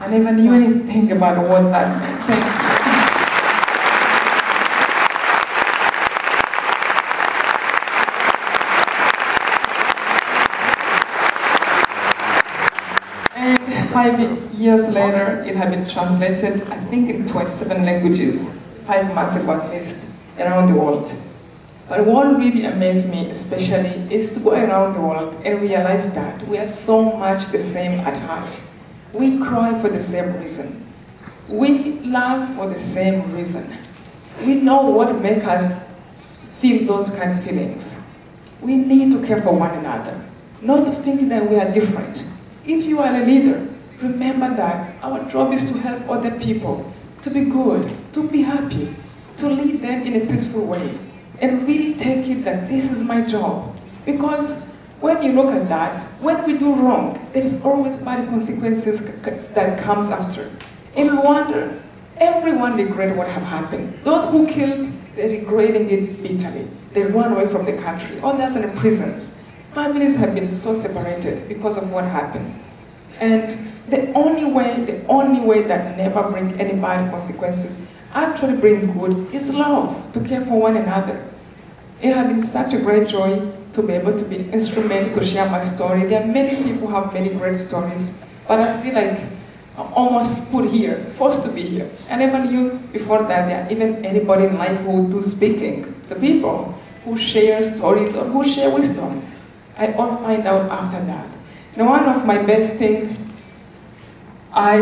I never knew anything about what that meant. Thank you. And 5 years later, it had been translated, I think, in 27 languages, 5 months ago at least, around the world. But what really amazed me especially is to go around the world and realize that we are so much the same at heart. We cry for the same reason. We laugh for the same reason. We know what makes us feel those kind of feelings. We need to care for one another, not to think that we are different. If you are a leader, remember that our job is to help other people to be good, to be happy, to lead them in a peaceful way, and really take it that this is my job. Because when you look at that, when we do wrong, there is always bad consequences that comes after. In Rwanda, everyone regrets what have happened. Those who killed, they're regretting it bitterly. They run away from the country. Others are in prisons. Families have been so separated because of what happened. And the only way that never bring any bad consequences actually bring good is love, to care for one another. It has been such a great joy to be able to be an instrument to share my story. There are many people who have many great stories, but I feel like I'm almost put here, forced to be here. I never knew before that there even anybody in life who would do speaking to people, who share stories or who share wisdom. I all find out after that. And one of my best things I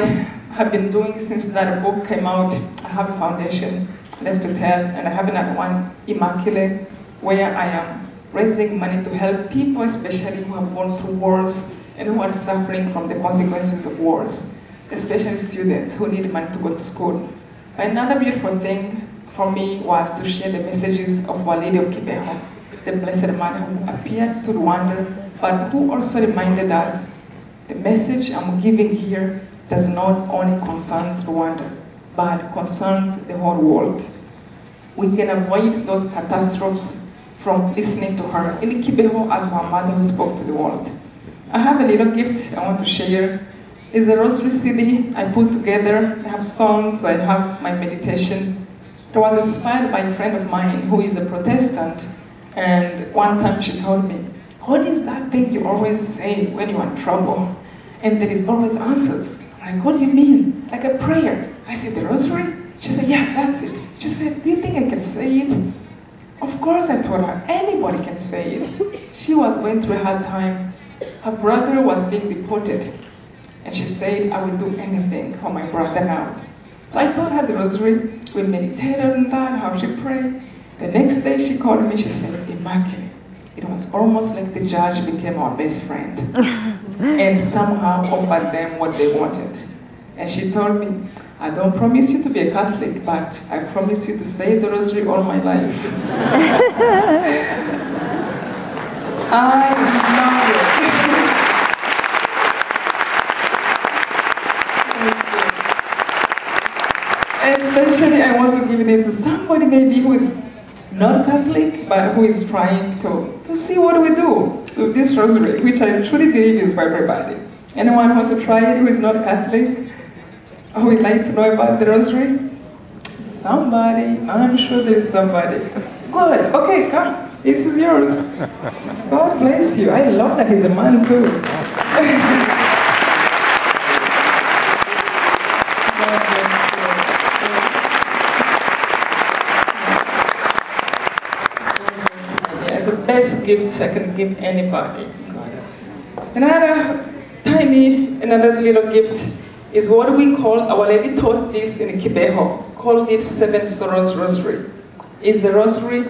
have been doing since that book came out, I have a foundation, Left to Tell, and I have another one, Immaculée, where I am raising money to help people, especially who have gone through wars and who are suffering from the consequences of wars, especially students who need money to go to school. Another beautiful thing for me was to share the messages of Our Lady of Kibeho, the Blessed Mother who appeared to Rwanda, but who also reminded us the message I'm giving here does not only concern Rwanda, but concerns the whole world. We can avoid those catastrophes from listening to her in Kibeho as our mother who spoke to the world. I have a little gift I want to share. It's a rosary CD I put together. I have songs, I have my meditation. It was inspired by a friend of mine who is a Protestant, and one time she told me, "What is that thing you always say when you're in trouble? And there is always answers." I'm like, "What do you mean? Like a prayer?" I said, "The rosary?" She said, "Yeah, that's it." She said, "Do you think I can say it?" Of course, I told her, anybody can say it. She was going through a hard time. Her brother was being deported. And she said, "I will do anything for my brother now." So I told her the rosary. We meditated on that, how she prayed. The next day she called me, she said, "Immaculée." It was almost like the judge became our best friend and somehow offered them what they wanted. And she told me, "I don't promise you to be a Catholic, but I promise you to say the rosary all my life." I love it. Especially I want to give it to somebody maybe who is not Catholic, but who is trying to see what we do with this rosary, which I truly believe is for everybody. Anyone want to try it who is not Catholic? Or would like to know about the rosary? Somebody, I'm sure there is somebody. Good, okay, come, this is yours. God bless you. I love that he's a man too. Best gifts I can give anybody. Another little gift is what we call, Our Lady taught this in Kibeho, called it Seven Sorrows Rosary. It's a rosary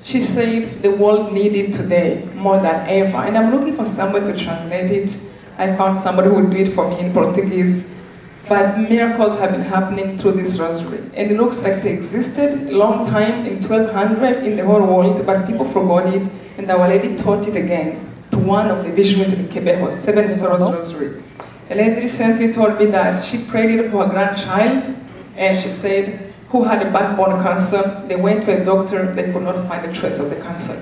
she said the world needed today more than ever. And I'm looking for somebody to translate it. I found somebody who would do it for me in Portuguese. But miracles have been happening through this rosary. And it looks like they existed a long time in 1200 in the whole world, but people forgot it. And Our Lady taught it again to one of the visionaries in Quebec, Seven Sorrows Rosary. A lady recently told me that she prayed it for her grandchild, and she said, who had a backbone cancer. They went to a doctor, they could not find a trace of the cancer.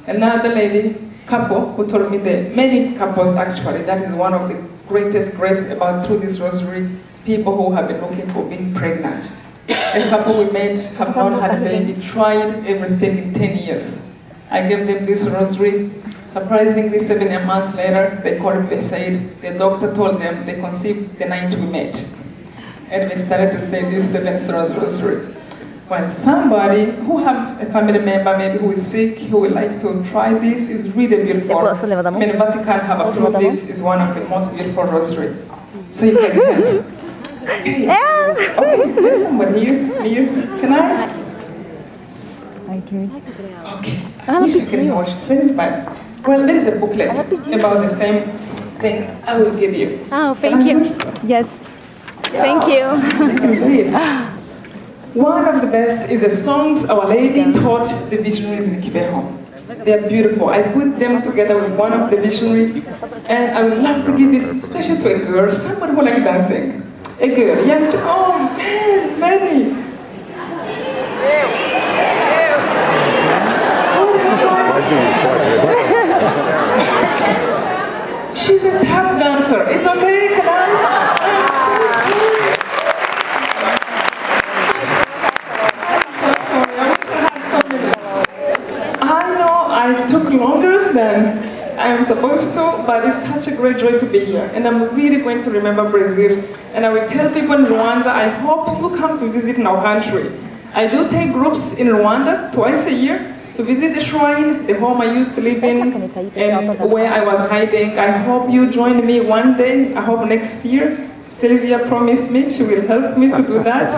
Another lady, couple, who told me that many couples actually, that is one of the greatest grace about through this rosary, people who have been looking for being pregnant. A couple we met have not had a baby, tried everything in 10 years. I gave them this rosary. Surprisingly, 7 months later, they called me, they said, the doctor told them they conceived the night we met. And they started to say this 7 rosary. When somebody who have a family member maybe who is sick, who would like to try this, is really beautiful. I mean, Vatican have approved it. It's one of the most beautiful rosary. So you can help. Okay. Okay, there's somebody here. Can I? Okay. I wish I can hear what she says, but well, there is a booklet about the same thing. I will give you. Oh, thank you. Yes. Thank you. She can do it. One of the best is the songs Our Lady taught the visionaries in Kibeho. They are beautiful. I put them together with one of the visionaries, and I would love to give this especially to a girl, somebody who likes dancing. A girl, young, oh man, Manny. She's a tap dancer. It's okay, can I? I took longer than I am supposed to, but it's such a great joy to be here. And I'm really going to remember Brazil. And I will tell people in Rwanda, I hope you come to visit in our country. I do take groups in Rwanda twice a year to visit the shrine, the home I used to live in, and where I was hiding. I hope you join me one day. I hope next year. Sylvia promised me she will help me to do that.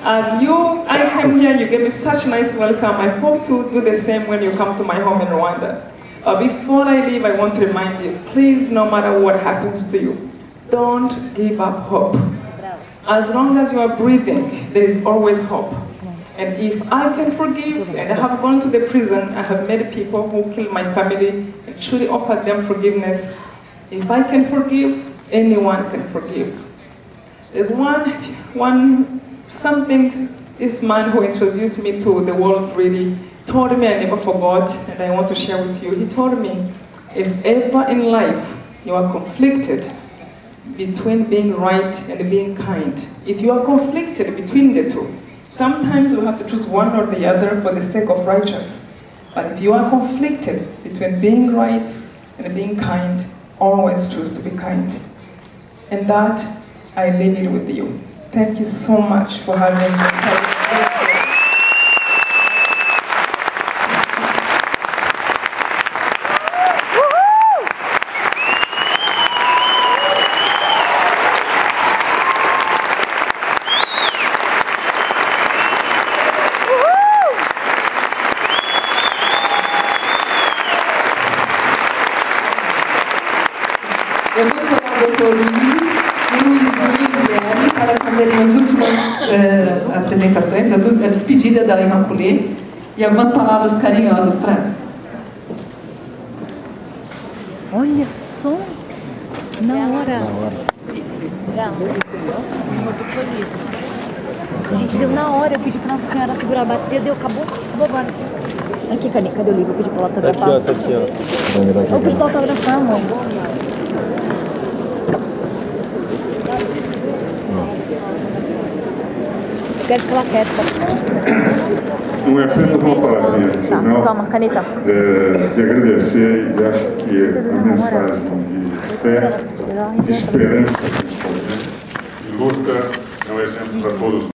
As I came here, you gave me such a nice welcome. I hope to do the same when you come to my home in Rwanda. Before I leave, I want to remind you, please, no matter what happens to you, don't give up hope. As long as you are breathing, there is always hope. And if I can forgive, and I have gone to the prison, I have met people who killed my family and truly offered them forgiveness. If I can forgive, anyone can forgive. There's something this man who introduced me to the world really told me I never forgot, and I want to share with you. He told me, if ever in life you are conflicted between being right and being kind, if you are conflicted between the two, sometimes you have to choose one or the other for the sake of righteousness. But if you are conflicted between being right and being kind, always choose to be kind. And that, I leave it with you. Thank you so much for having me. Eu vou chamar o doutor Luizinho e Vale para fazerem as últimas apresentações, a despedida da Immaculée e algumas palavras carinhosas para ela. Olha só! Na hora! Gente, deu na hora. Eu pedi para Nossa Senhora segurar a bateria, acabou agora. Aqui, cadê o livro? Eu pedi para ela autografar. Tá aqui, ó. Eu pedi para autografar, amor. Escreve plaquete. Não é apenas uma palavrinha, senão toma, caneta. De agradecer, e acho que é uma mensagem de fé, de esperança, principalmente, de luta, é um exemplo para todos nós.